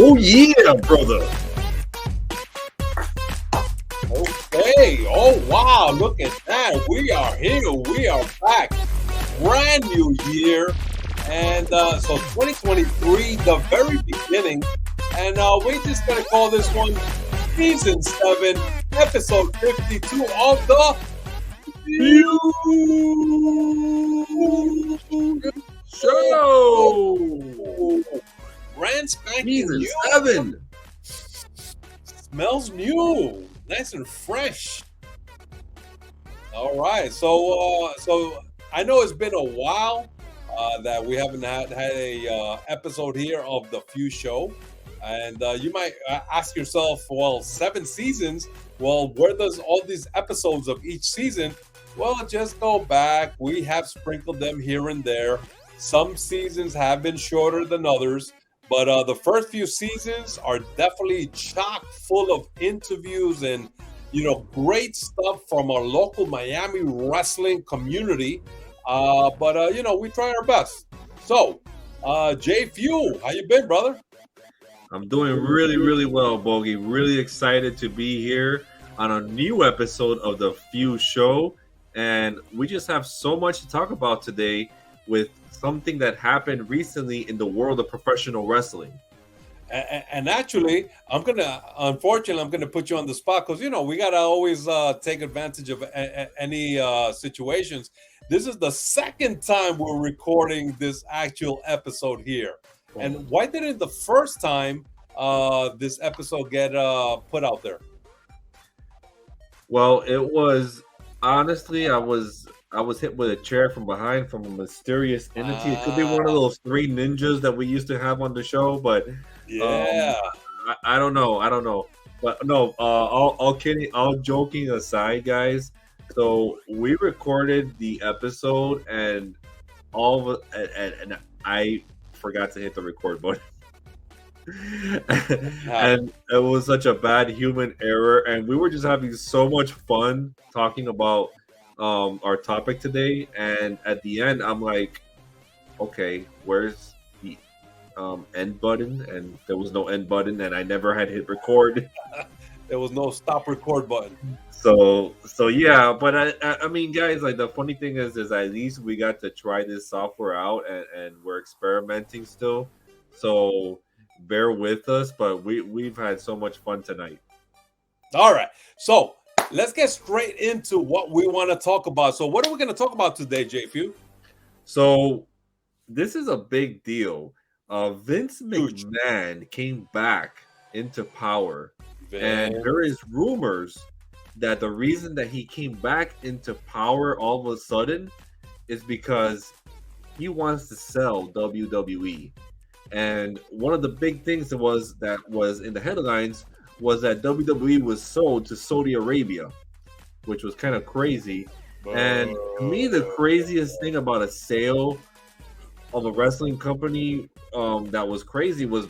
Oh yeah, brother. Okay. Oh wow, look at that. We are here. We are back. Brand new year. And so 2023, the very beginning. And we're just gonna call this one season 7, episode 52 of the You show. brand spanking Season new. 7. Smells new, nice and fresh. All right, so I know it's been a while that we haven't had a episode here of the Few Show, and you might ask yourself, well, 7 seasons. Well, where does all these episodes of each season? Well, just go back. We have sprinkled them here and there. Some seasons have been shorter than others, but the first few seasons are definitely chock full of interviews and great stuff from our local Miami wrestling community. But we try our best. So, JF.E.W, how you been, brother? I'm doing really, really well, Bogy. Really excited to be here on a new episode of the Few Show. And we just have so much to talk about today with something that happened recently in the world of professional wrestling. And actually, unfortunately, I'm gonna put you on the spot because we gotta always take advantage of any situations. This is the second time we're recording this actual episode here. And why didn't the first time this episode get put out there? Well, it was honestly, I was hit with a chair from behind from a mysterious entity. It could be one of those 3 ninjas that we used to have on the show, but yeah, I don't know. But no, all joking aside, guys. So we recorded the episode, and and I forgot to hit the record button. And it was such a bad human error, and we were just having so much fun talking about our topic today. And at the end, I'm like, okay, where's the end button? And there was no end button, and I never had hit record. there was no stop record button. So yeah, but I mean, guys, like the funny thing is at least we got to try this software out, and we're experimenting still. So bear with us, but we've had so much fun tonight. All right, so let's get straight into what we want to talk about. So what are we going to talk about today, JF.E.W? So this is a big deal. Vince McMahon came back into power, and there is rumors that the reason that he came back into power all of a sudden is because he wants to sell WWE. And one of the big things that was in the headlines was that WWE was sold to Saudi Arabia, which was kind of crazy. And to me, the craziest thing about a sale of a wrestling company that was crazy was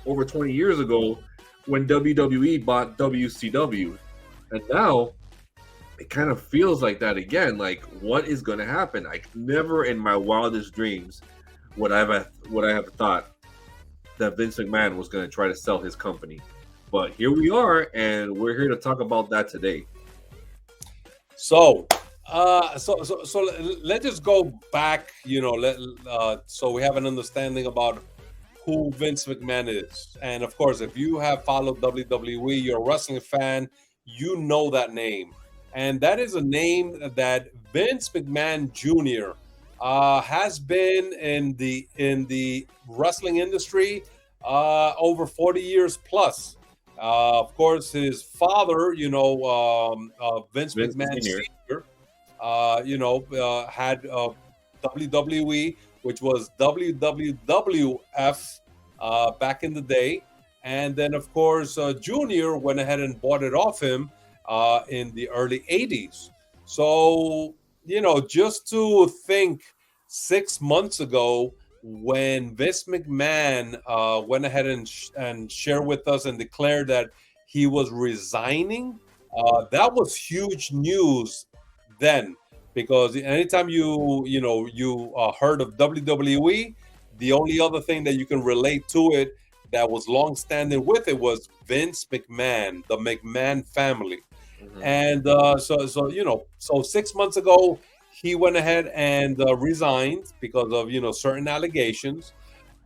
over 20 years ago when WWE bought WCW. And now it kind of feels like that again. Like, what is going to happen? I never in my wildest dreams would I have thought that Vince McMahon was going to try to sell his company. But here we are, and we're here to talk about that today. So let's just go back, so we have an understanding about who Vince McMahon is. And of course, if you have followed WWE, you're a wrestling fan, you know that name. And that is a name that Vince McMahon Jr. Has been in the wrestling industry over 40 years plus. Of course, his father, Vince McMahon Sr., had WWE, which was WWF back in the day. And then, of course, Junior went ahead and bought it off him in the early 80s. So, just to think 6 months ago, when Vince McMahon went ahead and shared with us and declared that he was resigning, that was huge news then, because anytime you heard of WWE, the only other thing that you can relate to it that was long standing with it was Vince McMahon, the McMahon family. And so 6 months ago, he went ahead and resigned because of certain allegations.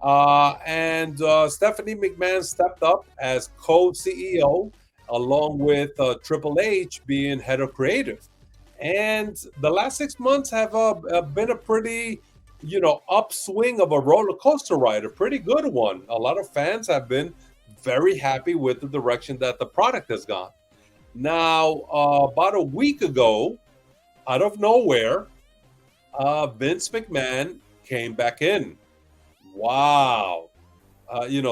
And Stephanie McMahon stepped up as co-CEO, along with Triple H being head of creative. And the last 6 months have been a pretty, upswing of a roller coaster ride, a pretty good one. A lot of fans have been very happy with the direction that the product has gone. Now, about a week ago, out of nowhere, Vince McMahon came back in. Wow.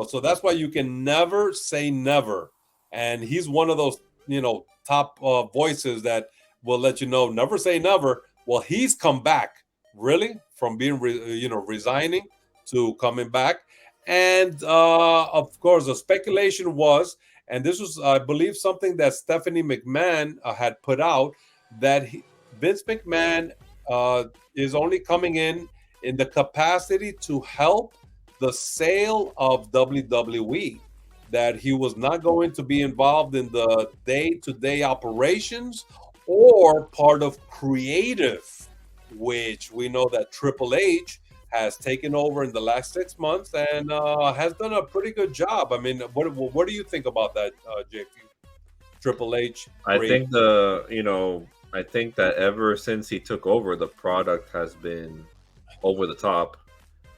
So that's why you can never say never. And he's one of those, top voices that will let you know, never say never. Well, he's come back, really, from being, resigning to coming back. And of course, the speculation was, and this was, I believe, something that Stephanie McMahon had put out, that Vince McMahon is only coming in the capacity to help the sale of WWE, that he was not going to be involved in the day-to-day operations or part of creative, which we know that Triple H has taken over in the last 6 months and has done a pretty good job. I mean, what do you think about that, JF? Triple H? I think I think that ever since he took over, the product has been over the top.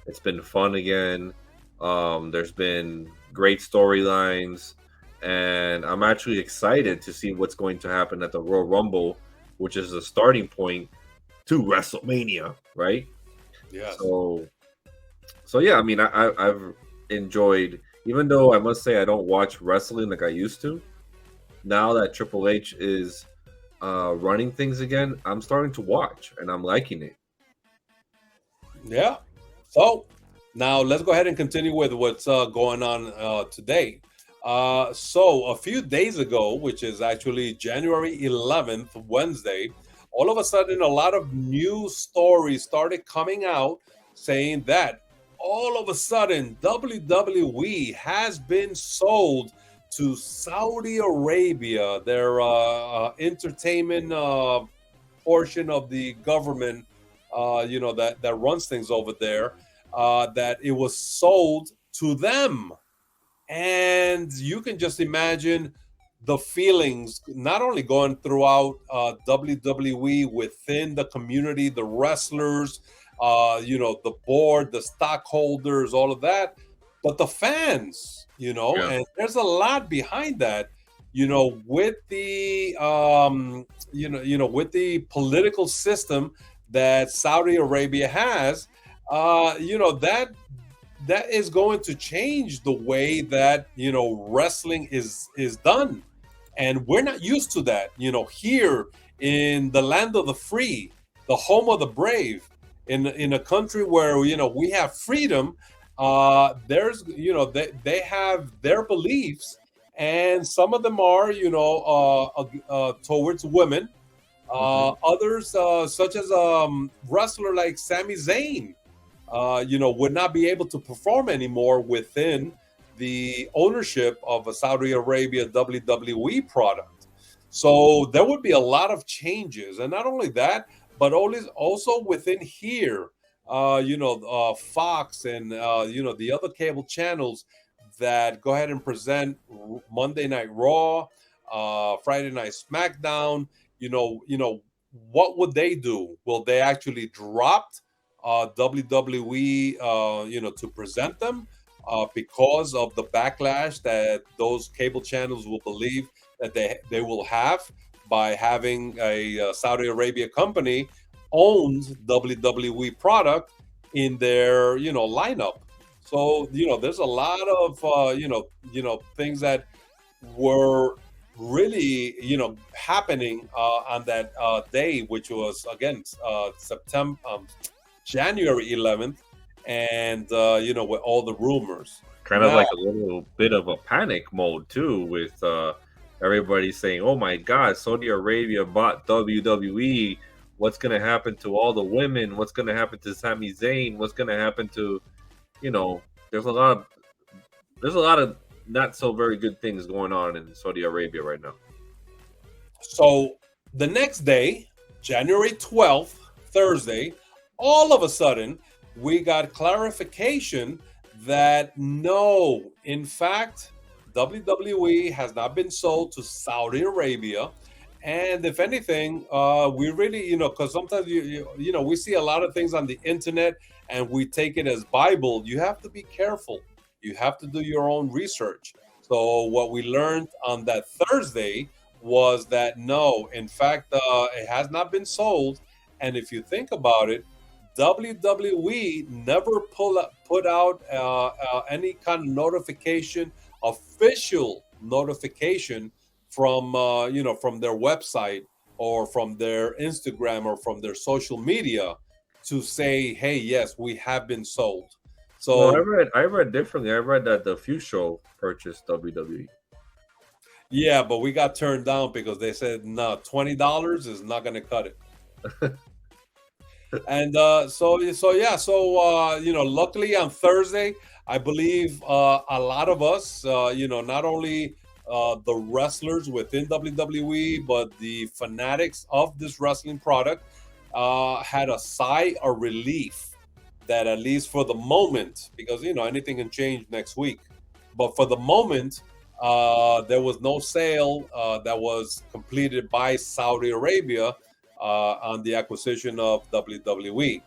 It's been fun again. There's been great storylines, and I'm actually excited to see what's going to happen at the Royal Rumble, which is the starting point to WrestleMania, right? Yeah. So yeah, I mean, I've enjoyed, even though I must say I don't watch wrestling like I used to. Now that Triple H is running things again, I'm starting to watch, and I'm liking it. Yeah. So now let's go ahead and continue with what's going on today. So a few days ago, which is actually January 11th, Wednesday, all of a sudden a lot of news stories started coming out saying that all of a sudden WWE has been sold to Saudi Arabia, their entertainment portion of the government, that runs things over there, that it was sold to them. And you can just imagine the feelings not only going throughout WWE, within the community, the wrestlers, the board, the stockholders, all of that, but the fans, Yeah. and there's a lot behind that, with the with the political system that Saudi Arabia has, that is going to change the way that wrestling is done, and we're not used to that. Here in the land of the free, the home of the brave, in a country where we have freedom, there's they have their beliefs, and some of them are towards women. Others, such as wrestler like Sami Zayn, would not be able to perform anymore within the ownership of a Saudi Arabia WWE product. So there would be a lot of changes, and not only that, but also within here, Fox and the other cable channels that go ahead and present Monday Night Raw, Friday Night SmackDown. What would they do? Will they actually drop WWE, to present them because of the backlash that those cable channels will believe that they will have by having a Saudi Arabia company owns WWE product in their lineup? So there's a lot of things that were really happening on that day, which was again January 11th, and with all the rumors. Kind of like a little bit of a panic mode too, with everybody saying, "Oh my God, Saudi Arabia bought WWE. What's going to happen to all the women? What's going to happen to Sami Zayn? What's going to happen to, there's a lot there's a lot of not so very good things going on in Saudi Arabia right now. So the next day, January 12th, Thursday, all of a sudden, we got clarification that no, in fact, WWE has not been sold to Saudi Arabia. And if anything, we really, because sometimes we see a lot of things on the internet and we take it as Bible. You have to be careful. You have to do your own research. So what we learned on that Thursday was that no, in fact, it has not been sold. And if you think about it, WWE never put out any kind of notification, official notification from from their website or from their Instagram or from their social media to say, hey, yes, we have been sold. Well, So I read differently. I read that the Few Show purchased WWE. yeah, but we got turned down because they said no, $20 is not going to cut it. And luckily on Thursday, I believe a lot of us, not only the wrestlers within WWE, but the fanatics of this wrestling product had a sigh of relief that at least for the moment, because anything can change next week, but for the moment, there was no sale that was completed by Saudi Arabia on the acquisition of WWE.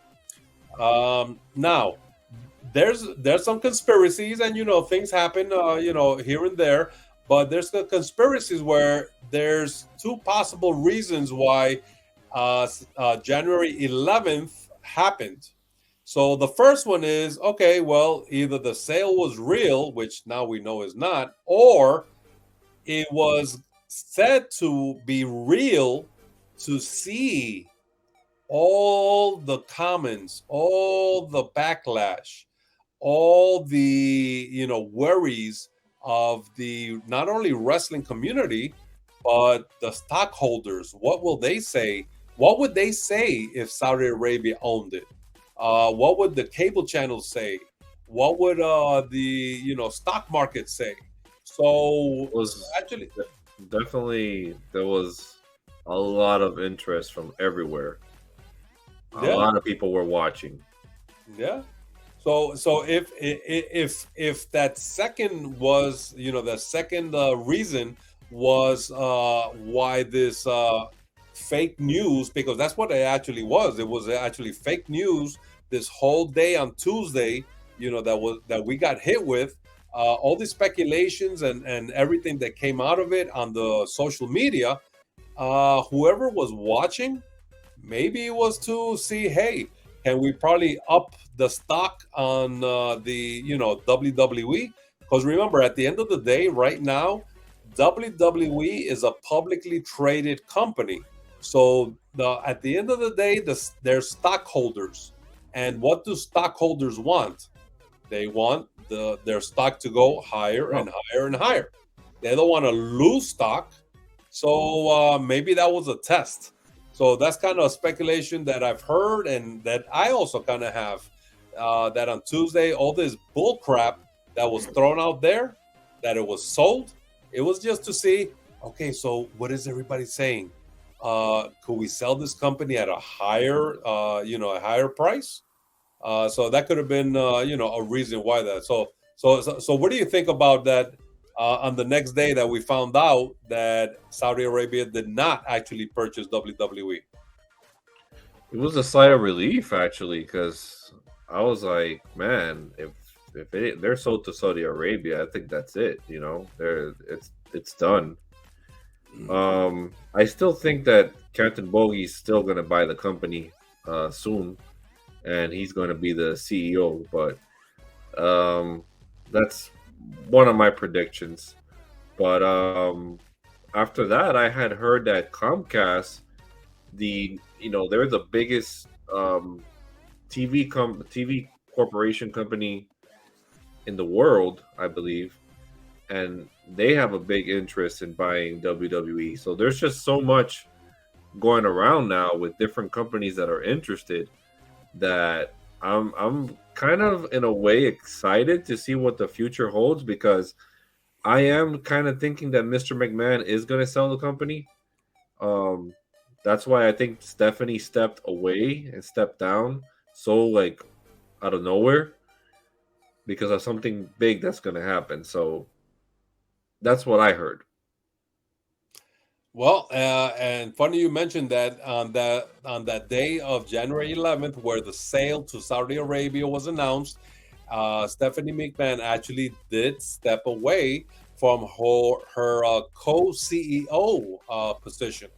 Now, there's some conspiracies, and things happen, here and there. But there's the conspiracies where there's two possible reasons why January 11th happened. So the first one is okay. Well, either the sale was real, which now we know is not, or it was said to be real to see all the comments, all the backlash, all the worries of the not only wrestling community but the stockholders. What will they say? What would they say if Saudi Arabia owned it? What would the cable channels say? What would the stock market say? So It was actually, definitely there was a lot of interest from everywhere. A yeah, lot of people were watching. yeah. So if that second was the second reason was why this fake news, because that's what it actually was. It was actually fake news this whole day on Tuesday. That we got hit with all the speculations and everything that came out of it on the social media. Whoever was watching, maybe it was to see, hey, can we probably up the stock on the WWE? Because remember, at the end of the day, right now, WWE is a publicly traded company. So at the end of the day, they're stockholders. And what do stockholders want? They want their stock to go higher and higher and higher. They don't want to lose stock. So maybe that was a test. So that's kind of a speculation that I've heard, and that I also kind of have. That on Tuesday, all this bull crap that was thrown out there, that it was sold, it was just to see, okay, so what is everybody saying? Could we sell this company at a higher, a higher price? So that could have been, a reason why that. So what do you think about that? On the next day that we found out that Saudi Arabia did not actually purchase WWE. It was a sigh of relief actually, because I was like, man, if they're sold to Saudi Arabia, I think that's it. It's done. I still think that Captain Bogy is still going to buy the company soon, and he's going to be the CEO. But that's one of my predictions. But after that, I had heard that Comcast, they're the biggest TV corporation company in the world, I believe, and they have a big interest in buying WWE. So there's just so much going around now with different companies that are interested that I'm kind of in a way excited to see what the future holds because I am kind of thinking that Mr. McMahon is going to sell the company. That's why I think Stephanie stepped away and stepped down so like out of nowhere because of something big that's going to happen. So that's what I heard. Well, and funny you mentioned that on that day of January 11th, where the sale to Saudi Arabia was announced, Stephanie McMahon actually did step away from her co-CEO position.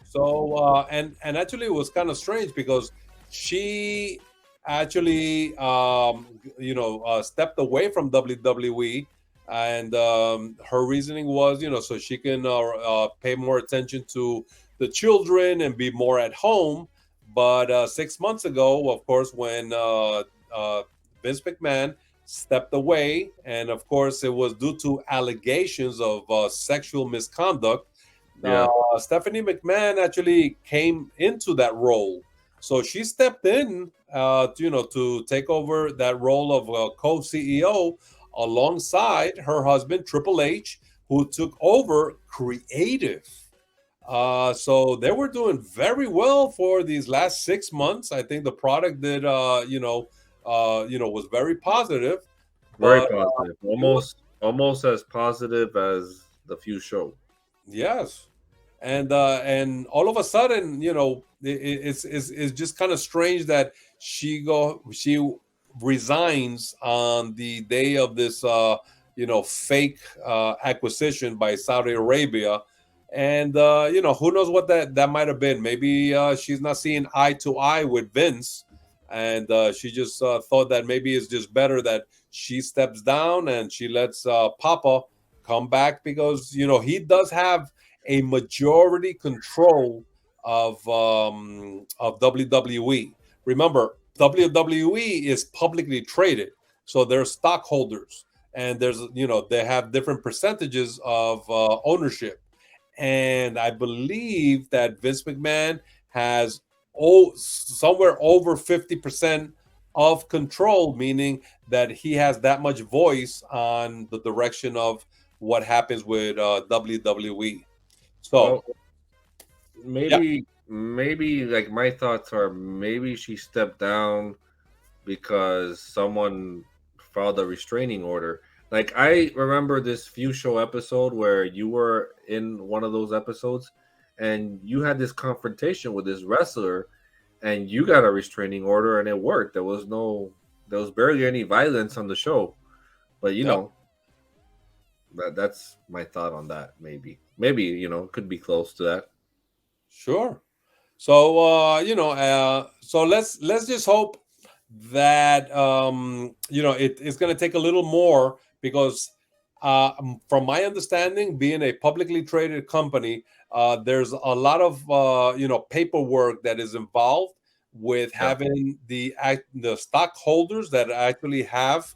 So and actually it was kind of strange because she actually stepped away from WWE, and her reasoning was so she can pay more attention to the children and be more at home. But 6 months ago, of course, when Vince McMahon stepped away, and of course it was due to allegations of sexual misconduct. Yeah. Stephanie McMahon actually came into that role. So she stepped in, to take over that role of co-CEO alongside her husband Triple H, who took over creative. So they were doing very well for these last 6 months. I think the product did, was very positive. Very But positive. it was, Almost as positive as the few show. yes, and all of a sudden, it's just kind of strange that she resigns on the day of this fake acquisition by Saudi Arabia. And who knows what that might have been. Maybe she's not seeing eye to eye with Vince, and she just thought that maybe it's just better that she steps down and she lets Papa come back, because he does have a majority control of WWE. Remember, WWE is publicly traded, so they're stockholders, and they have different percentages of ownership. And I believe that Vince McMahon has somewhere over 50% of control, meaning that he has that much voice on the direction of what happens with WWE. So, Well, yeah, maybe like my thoughts are maybe she stepped down because someone filed a restraining order. Like I remember this few show episode where you were in one of those episodes and you had this confrontation with this wrestler and you got a restraining order and it worked. There was barely any violence on the show. But yeah, that's my thought on that. Maybe it could be close to that. sure. So, so let's just hope that it's going to take a little more, because from my understanding, being a publicly traded company, there's a lot of paperwork that is involved with Yeah. having the stockholders that actually have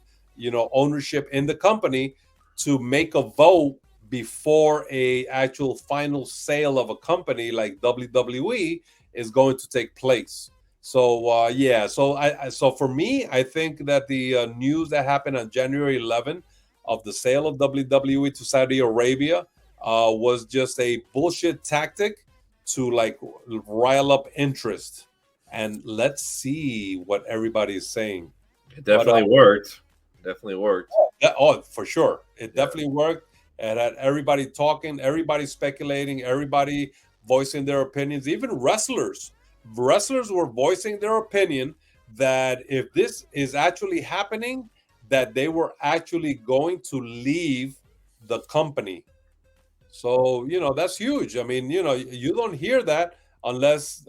ownership in the company to make a vote before a actual final sale of a company like WWE is going to take place. So yeah, so for me, I think that the news that happened on January 11th of the sale of WWE to Saudi Arabia was just a bullshit tactic to like rile up interest. And let's see what everybody is saying. It But definitely worked. Definitely worked. oh, for sure, it Yeah. definitely worked. And had everybody talking, everybody speculating, everybody voicing their opinions. Even wrestlers were voicing their opinion that if this is actually happening, that they were actually going to leave the company. So that's huge. I mean, you don't hear that unless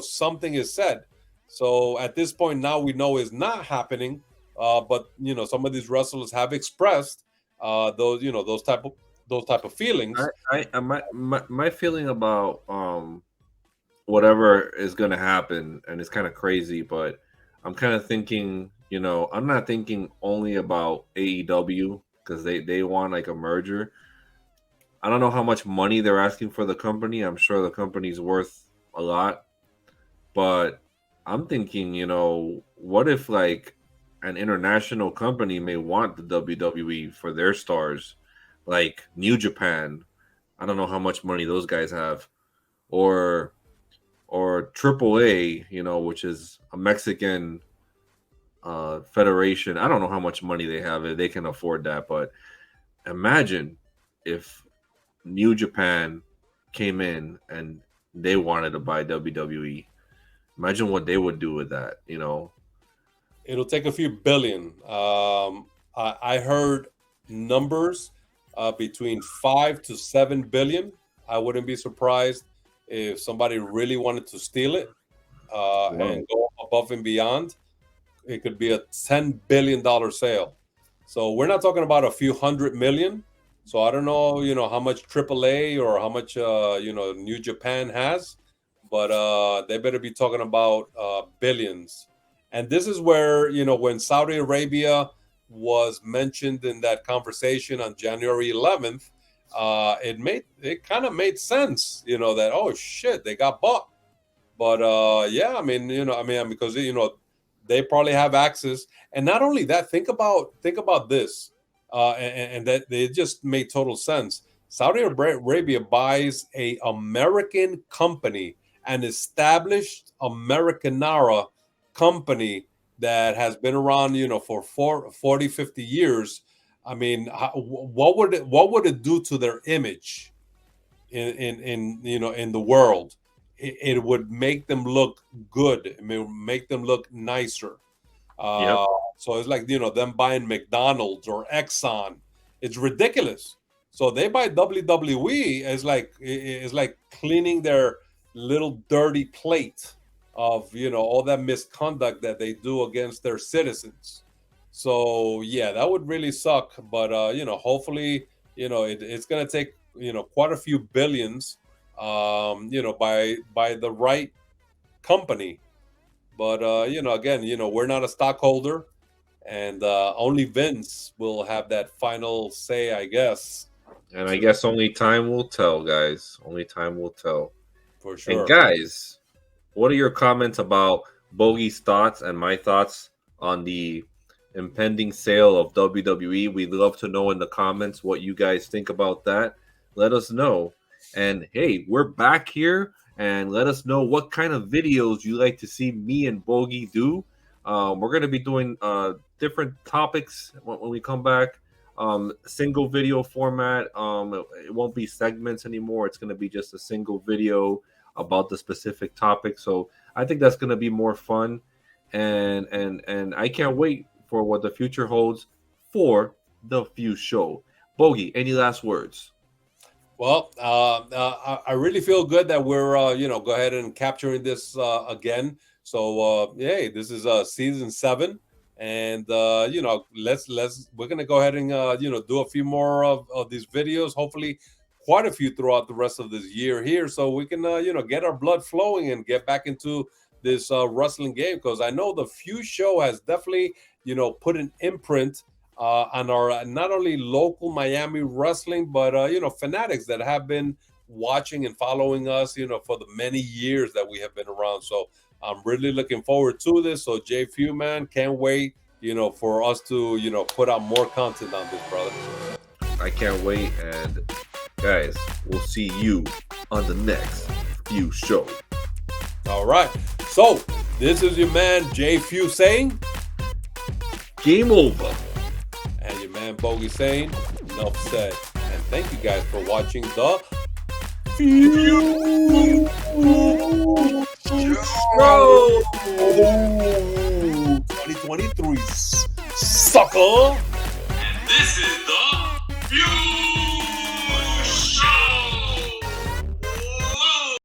something is said. So at this point now we know it's not happening. But some of these wrestlers have expressed those type of feelings. My feeling about whatever is going to happen, and it's kind of crazy, but I'm kind of thinking, I'm not thinking only about AEW because they want like a merger. I don't know how much money they're asking for the company. I'm sure the company's worth a lot, but I'm thinking, what if like an international company may want the WWE for their stars, like New Japan. I don't know how much money those guys have, or AAA, which is a Mexican federation. I don't know how much money they have. They can afford that, but imagine if New Japan came in and they wanted to buy WWE. Imagine what they would do with that, It'll take a few billion. I heard numbers between 5 to 7 billion. I wouldn't be surprised if somebody really wanted to steal it and go above and beyond. It could be a $10 billion sale. So we're not talking about a few hundred million. So I don't know, how much AAA or how much, New Japan has, but they better be talking about billions. And this is where, when Saudi Arabia was mentioned in that conversation on January 11th, it kind of made sense, that, oh shit, they got bought. But yeah, because they probably have access. And not only that, think about this, and that it just made total sense. Saudi Arabia buys a American company, an established Americanara company that has been around, for 40, 50 years. I mean, what would it do to their image in the world? It would make them look good. It would make them look nicer. Yep. So it's like, them buying McDonald's or Exxon. It's ridiculous. So they buy WWE. It's like cleaning their little dirty plate of, all that misconduct that they do against their citizens. So yeah, that would really suck. But hopefully, it's gonna take quite a few billions, by the right company. But again, we're not a stockholder, and only Vince will have that final say, I guess. And I guess only time will tell, guys. Only time will tell. For sure. And guys, what are your comments about Bogy's thoughts and my thoughts on the impending sale of WWE? We'd love to know in the comments what you guys think about that. Let us know. And hey, we're back here, and let us know what kind of videos you like to see me and Bogy do. We're going to be doing different topics when we come back. Single video format. It won't be segments anymore. It's going to be just a single video about the specific topic. So I think that's going to be more fun, and I can't wait for what the future holds for the F.E.W. show. Bogy, any last words? Well, I really feel good that we're go ahead and capturing this again. So hey, this is season 7, and we're gonna go ahead and do a few more of these videos. Hopefully, quite a few throughout the rest of this year here, so we can get our blood flowing and get back into this wrestling game, because I know the F.E.W. show has definitely put an imprint on our not only local Miami wrestling, but fanatics that have been watching and following us for the many years that we have been around. So I'm really looking forward to this. So JF.E.W, man, can't wait for us to put out more content on this, brother. I can't wait. And guys, we'll see you on the next F.E.W. show. All right, so this is your man JF.E.W saying game over. And your man Bogy saying enough said. And thank you guys for watching the F.E.W. show 2023, sucker.